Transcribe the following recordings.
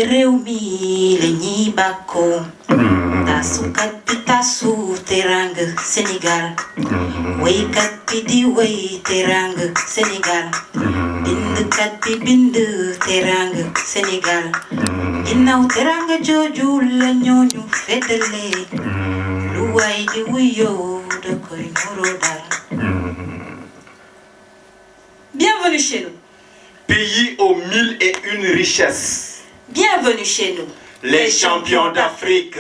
réew mi la ñuy bàkkoo taasukat bi taasu teranga Sénégal waykat bi di way teranga Sénégal bindkat bi bind teranga Sénégal ginnaaw teranga jooju la ñooñu feddale lu waay di wuyoo da koy nuroo dal. Bienvenue chez nous. Pays aux mille et une richesses. Bienvenue chez nous. Les champions d'Afrique.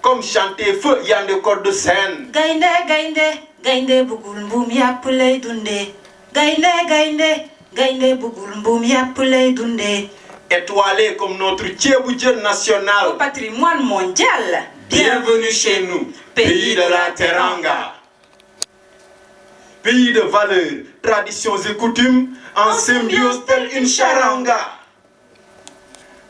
Comme chantait feu Yandé Corde Sène. Gaynde gaynde gaynde bugul mbuum yàpp lay dundee. Gaynde gaynde gaynde bugul mbuum yàpp lay dundee. Étoilé comme notre ceebu jën national. Au patrimoine mondial. Bienvenue chez nous, pays de la Teranga. Pays de valeurs, traditions et coutumes, en symbiose telle une charanga.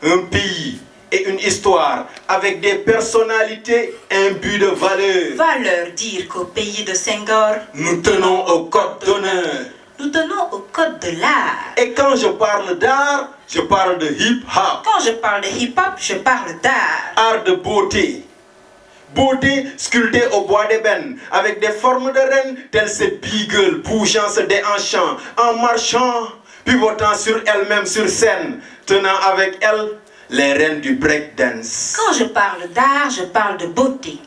Un pays et une histoire avec des personnalités imbues de valeurs. Valeur dire qu'au pays de Senghor, nous tenons au code d'honneur. Nous tenons au code de l'art. Et quand je parle d'art, je parle de hip-hop. Quand je parle de hip-hop, je parle d'art. Art de beauté. Beauté sculptée au bois d'ébène, avec des formes de reines, telles ces beagles, bougeant, se déhanchant, en marchant, pivotant sur elle-même sur scène, tenant avec elle les reines du breakdance. Quand je parle d'art, je parle de beauté.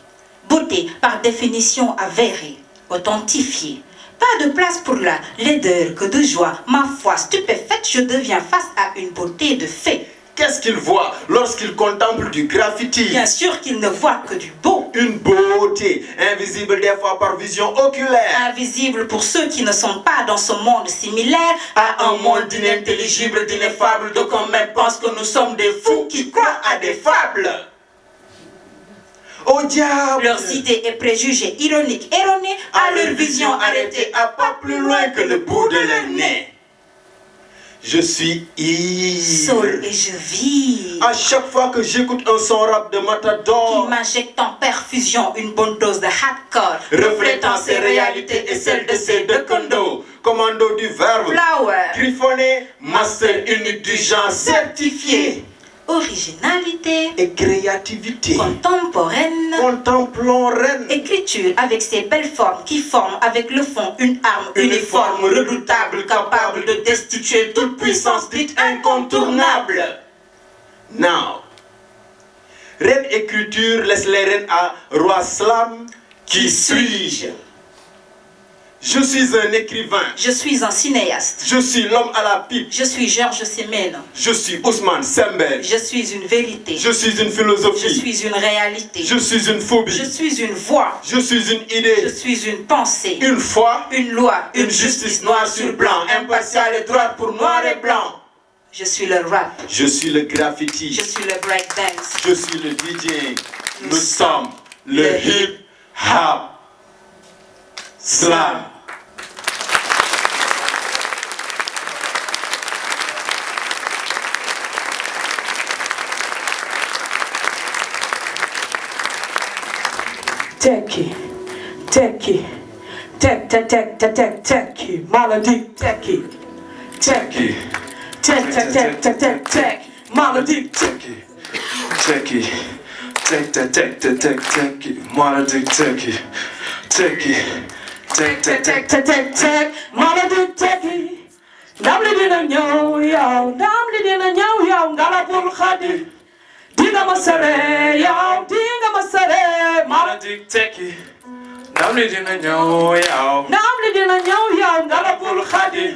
Beauté par définition avérée, authentifiée. Pas de place pour la laideur que de joie. Ma foi stupéfaite, je deviens face à une beauté de fait. Qu'est-ce qu'il voit lorsqu'il contemple du graffiti? Bien sûr qu'il ne voit que du beau. Une beauté invisible des fois par vision oculaire. Invisible pour ceux qui ne sont pas dans ce monde similaire à un monde d'inintelligible, d'ineffable. D'aucuns même pensent que nous sommes des fous qui croient à des fables. Au diable! Leurs idées et préjugés ironiques erronés à leur vision arrêtée à pas plus loin que le bout de leur nez. Je suis ivre. Soul et je vis. À chaque fois que j'écoute un son rap de Matador qui m'injecte en perfusion une bonne dose de hardcore, reflétant ses réalités et celles de ses deux condos. Commando du verbe, Flower, griffonné, master unique du genre certifié. Originalité et créativité contemporaine, contemplons reine. Écriture avec ses belles formes qui forment avec le fond une arme uniforme, redoutable, capable de destituer toute puissance dite incontournable. Now, reine écriture laisse les reines à roi Slam. Qui suis-je? Je suis un écrivain. Je suis un cinéaste. Je suis l'homme à la pipe. Je suis Georges Semène. Je suis Ousmane Sembène. Je suis une vérité. Je suis une philosophie. Je suis une réalité. Je suis une phobie. Je suis une voix. Je suis une idée. Je suis une pensée. Une foi. Une loi. Une justice noire sur blanc. Impartiale et droite pour noir et blanc. Je suis le rap. Je suis le graffiti. Je suis le breakdance. Je suis le DJ. Nous sommes le hip-hop slam. Techie, techie, techie, maladie, techie, techie, tech, maladie, techie, techie, maladie, techie, maladie, techie. Damli dina ñëw yow, damli dina ñëw yow, ngalabul xadi. Dinga ma sere yow, dinga ma sere, maladie techie. Damli dina ñëw yow, damli dina ñëw yow, ngalabul xadi.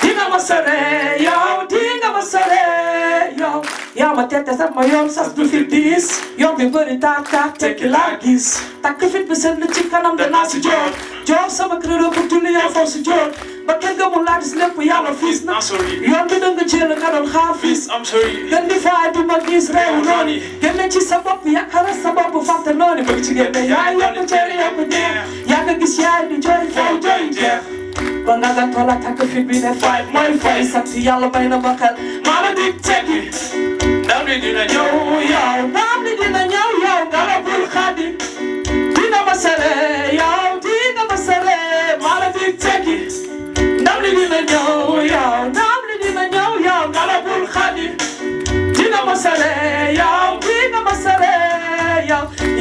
Dinga ma sere yow, dinga ma sere yow. Yow ma tete sama yoon sas du fi diis. Yow bi bëri taat tekki laa gis. Takk fit bi seen ci kanam danaa si joor. Joor sama crédo pour julli yow foo si joor. Ba kenn gëmul laa gis lépp yàlla fiis na. Yoon bi danga jël nga doon xaar fiis. Gën di faay du ma gis réew noonu. Génne ci sa bopp yaakaar sa bopp fàtte noonu. Bëgg ci génne yaay yokk cere yokk neex. Yaa nga gis yaay di jooy faw jooy jeex. Ba nga nga tola takk fit bi ne fay mooy fay sant yàlla may na ma xel. Maladie techie. Damli dina ñëw yow, damli dina ñëw yow, ngalabul xadi. Dina ma sere yow, dina ma sere, maladie techie. Damli dina ñëw yow, damli dina ñëw yow, ngalabul xadi.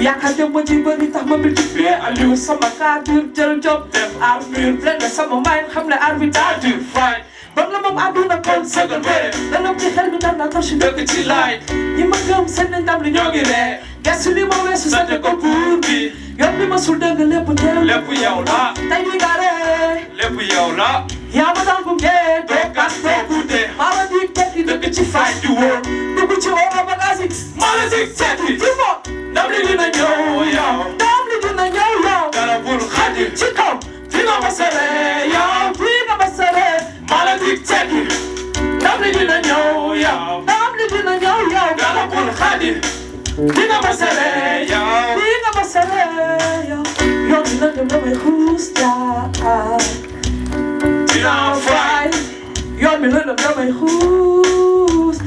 yaakaar dem ma ci bëri tax ma multiplier Aliou sama cadre jël job def armure blende sama main xam ne arbi daa dur fine ba la moom àdduna kon sëgal bëre dana ci xel mi dam naa tor si dëkk ci laay ñi ma gëm seen ndam li ñoo ngi ree gesu li ma weesu sante ko buur bi yoon bi ma sul dëgg lépp teew lépp yow la tey li nga ree lépp yow la yaa ma daan gunge doo gas doo guute maa la dig tekki dëkk ci fay di wóor dugg ci wóor bagage maa la dig tekki di mo ndam li dina ñëw yow ndam li dina ñëw yow dara bul xadi ci kaw dina ma sere yow dina ma sere maa la dig tekki ndam li dina ñëw yow ndam li dina ñëw yow dara bul xadi dina ma sere yow dina ma sere yow yow dina dem damay xuus jaar dina fay yoon mi lëndëm damay xuus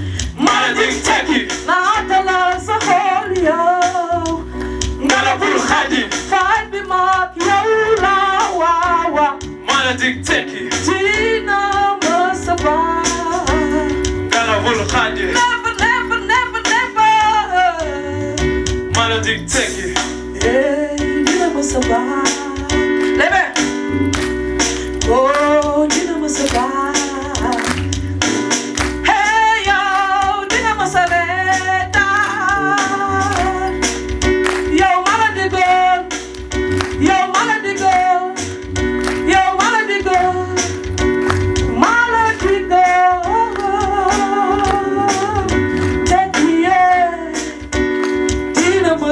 maa la dig tekki naata la sa xool yow nga la bul xadi fay bi maag yow la waawa maa la dig tekki dina ma sa baay nga la bul xadi never never never never maa la dig tekki dina ma sa baay lebe oh dina ma sa baay hey yow dina ma sa reetaan yow ma la digoon yow ma la digoon yow ma la digoon ma la digoon tekki yee dina ma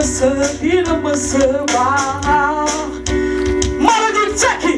sa baay ma la dig tekki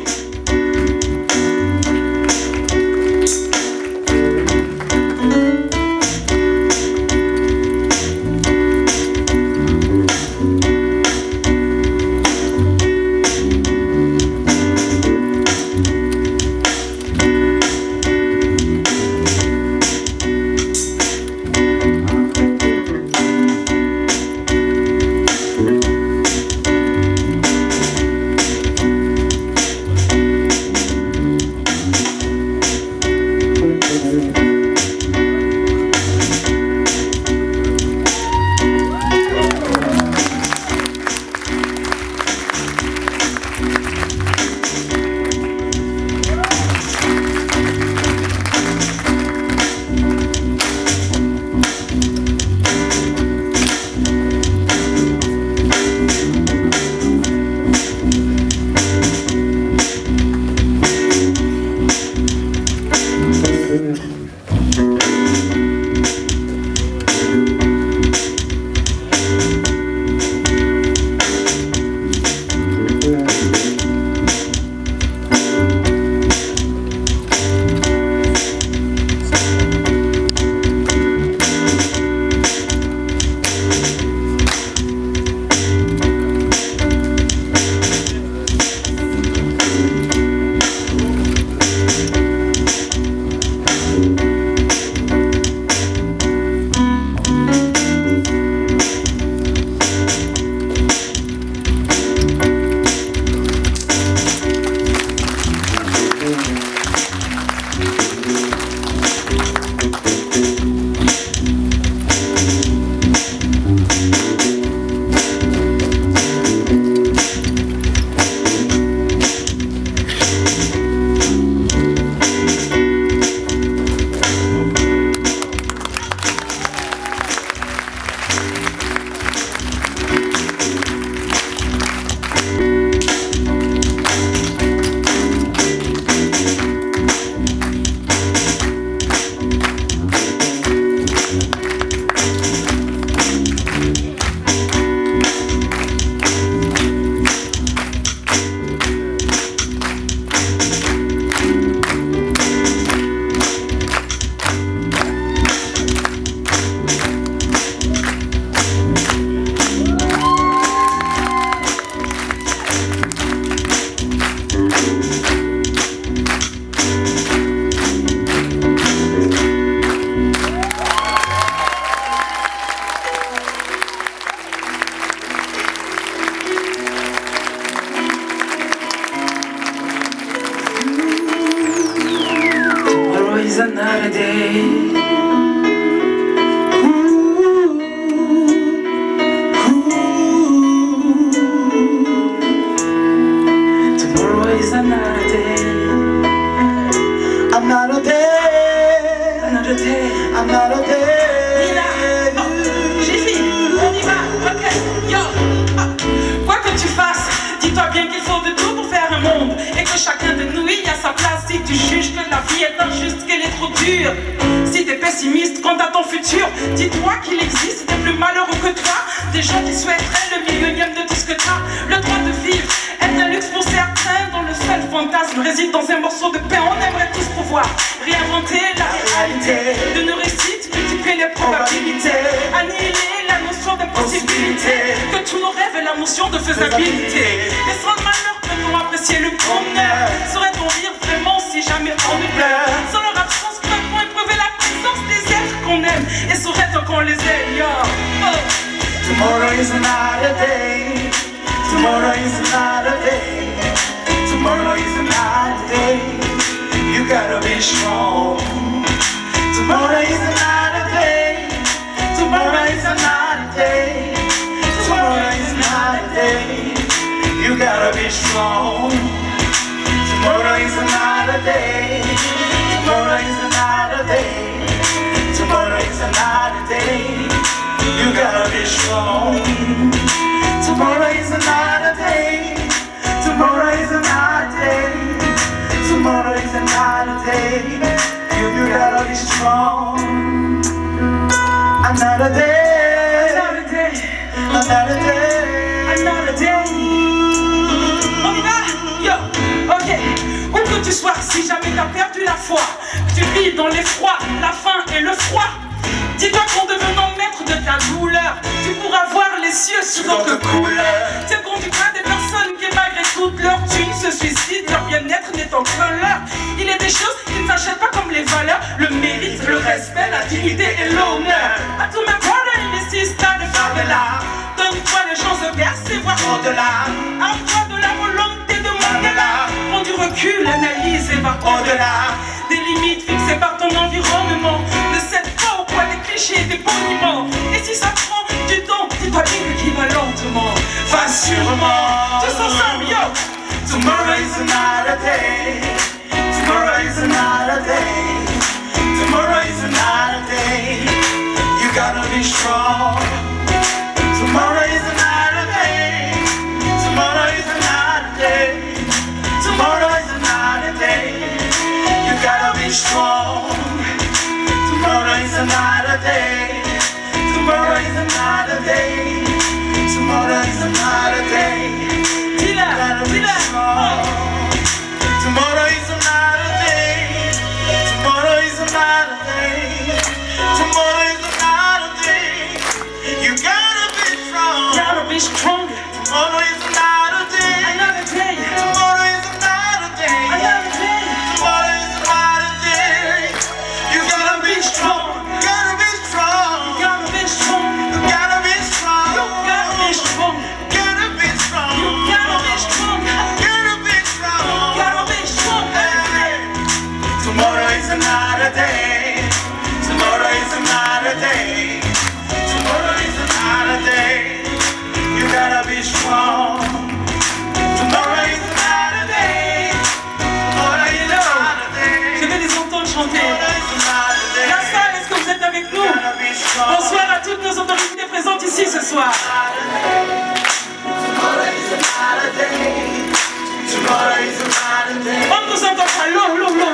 trop dur. Si t'es pessimiste quant à ton futur, dis-toi qu'il existe des plus malheureux que toi, des gens qui souhaiteraient le millionième de tout ce que t'as. Le droit de vivre est un luxe pour certains, dont le seul fantasme réside dans un morceau de pain. On aimerait tous pouvoir réinventer la réalité de nos réussites, multiplier les probabilités, annihiler la notion d'impossibilité, que tous nos rêves aient la notion de faisabilité. Et sans le malheur peut-on apprécier le bonheur? Saurait-on rire vraiment si jamais on ne pleure? Sans leur absence peut-on éprouver la présence des êtres qu'on aime? Et saurait-on qu'on les aime? Yo. Tomorrow is another day. Tomorrow is another day. Tomorrow is another day. You gotta be strong. Tomorrow is another day. Tomorrow is another day. Tomorrow is another day. You gotta be strong. Tomorrow is another day. Tomorrow is another day. Tomorrow is another day. You gotta be strong. Tomorrow is another day. Tomorrow is another day. Tomorrow is another day. You gotta be strong. Another day. Another day. Another day. Another day. On y va? Yo, ok. Où que tu sois, si jamais t'as perdu la foi, que tu vis dans l'effroi, la faim et le froid, dis-toi qu'en devenant maître de ta douleur, tu pourras voir les cieux sous d'autres couleurs. Tiens compte du cas des personnes qui, malgré toute leur thune, se suicident, leur bien-être n'étant que leur. Il est des choses qui ne s'achètent pas comme les valeurs, le mérite, le respect, la dignité et l'honneur. À tous mes brothers et mes sisters de favela, donne-toi les chances de percer, voir au-delà. Apprends de la volonté de Mandela. Prends du recul, analyse et va au-delà des limites fixées par ton environnement. Ne cède pas au poids des clichés, des boniments. Et si ça prend du temps, dis-toi bien que qui va lentement va sûrement. Tous ensemble, yo. Tomorrow is another day. Tomorrow is another day. Tomorrow is another day. You gotta be strong. Tomorrow is another day. Tomorrow is another day. Tomorrow is another day. You gotta be strong. Tomorrow is another day. Tomorrow is another day. Tomorrow is another day. Dis-la, dis-la. Tomorrow is another day. Tomorrow is another day. Tomorrow is another day. You gotta be strong. Gotta be strong. Tomorrow is another day. Another day. Tomorrow is another day. Another day. Tomorrow is another day. You gotta be strong. Gotta be strong. Gotta be strong. You gotta be strong. You gotta be strong. Gotta be strong. You gotta be strong. Gotta be strong. Gotta be strong. Hey. Tomorrow is another day. Tomorrow is another day. Tomorrow is another day. You gotta be strong. Tomorrow is another day. Tomorrow is another day. Je vais les entendre chanter. Tomorrow is another day. La salle, est-ce que vous êtes avec nous? Gotta be strong. Bonsoir à toutes nos autorités présentes ici ce soir. Tomorrow is another day. Tomorrow is another day. On ne nous entend pas, l'eau,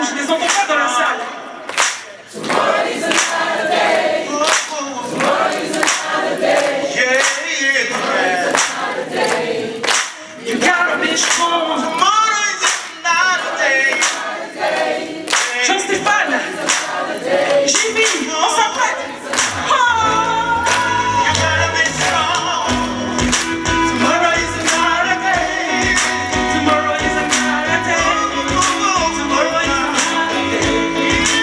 je les entends pas dans la salle. Yeah, yeah. You gotta be strong. Tomorrow is another day. Jean-Stéphane, j'y vis, on s'apprête. Oh! You gotta be strong. Tomorrow is another day. Tomorrow is another day. Tomorrow is another day.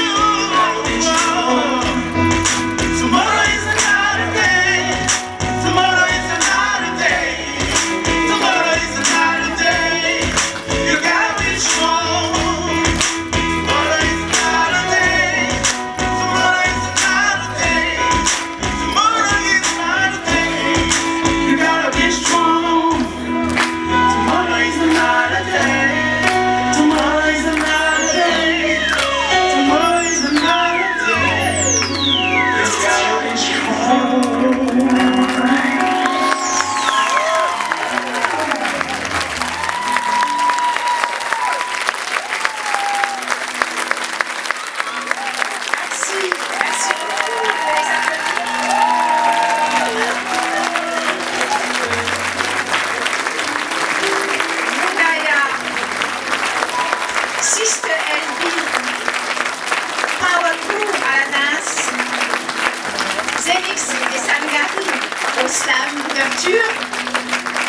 slam d'ouverture.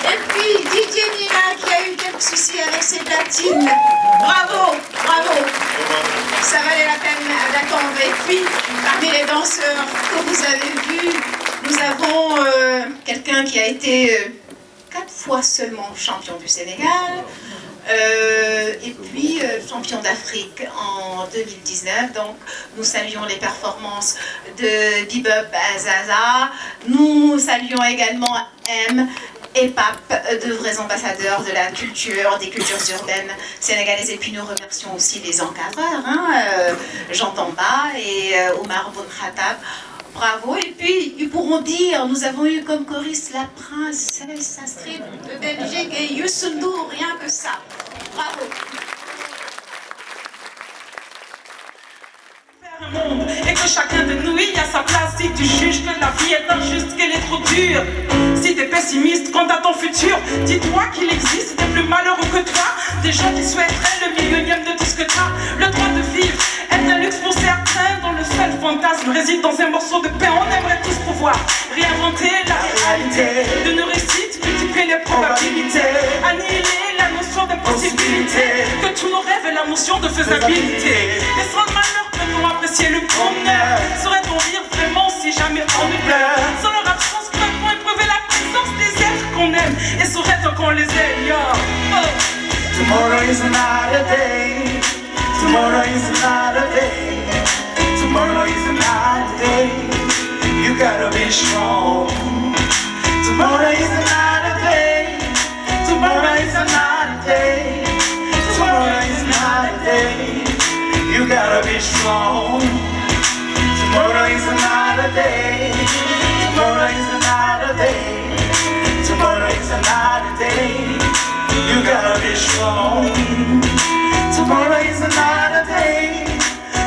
Et puis Didier Nina qui a eu quelques soucis avec ses platines. Bravo, bravo. Ça valait la peine d'attendre. Et puis, parmi les danseurs que vous avez vus, nous avons quelqu'un qui a été 4 fois seulement champion du Sénégal. Et puis champion d'Afrique en 2019. Donc nous saluons les performances de Bebop Zaza. Nous saluons également M et Pape, de vrais ambassadeurs de la culture, des cultures urbaines sénégalaises. Et puis nous remercions aussi les encadreurs, Jean Tamba et Omar Bon Khattab. Bravo. Et puis, ils pourront dire, nous avons eu comme choriste la princesse Astrid de Belgique et Youssou N'Dour, rien que ça. Bravo. Et que chacun de nous y a sa place. Si tu juges que la vie est injuste, qu'elle est trop dure, si t'es pessimiste quant à ton futur, dis-toi qu'il existe des plus malheureux que toi, des gens qui souhaiteraient le millionième de tout ce que t'as. Le droit de vivre est un luxe pour certains, dont le seul fantasme réside dans un morceau de pain. On aimerait tous pouvoir réinventer la réalité de nos récits, multiplier les probabilités, annihiler la notion de possibilité, que tous nos rêves aient la notion de faisabilité. Et sans le malheur peut-on apprécier le bonheur? Saurait-on rire vraiment si jamais on pleure? Sans leur absence peut-on éprouver la présence des êtres qu'on aime? Et saurait-on qu'on les aime? Yo. Tomorrow is another day. Tomorrow is another day. Tomorrow is another day. You gotta be strong. Tomorrow is another day. Tomorrow is another day. Tomorrow is another day. You gotta be strong. Tomorrow is another day. Tomorrow is another day. Tomorrow is another day. You gotta be strong. Tomorrow is another day.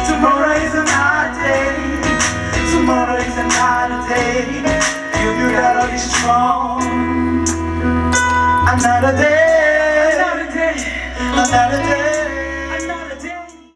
Tomorrow is another day. Tomorrow is another day. You gotta be strong. Another day. Another day. Another day.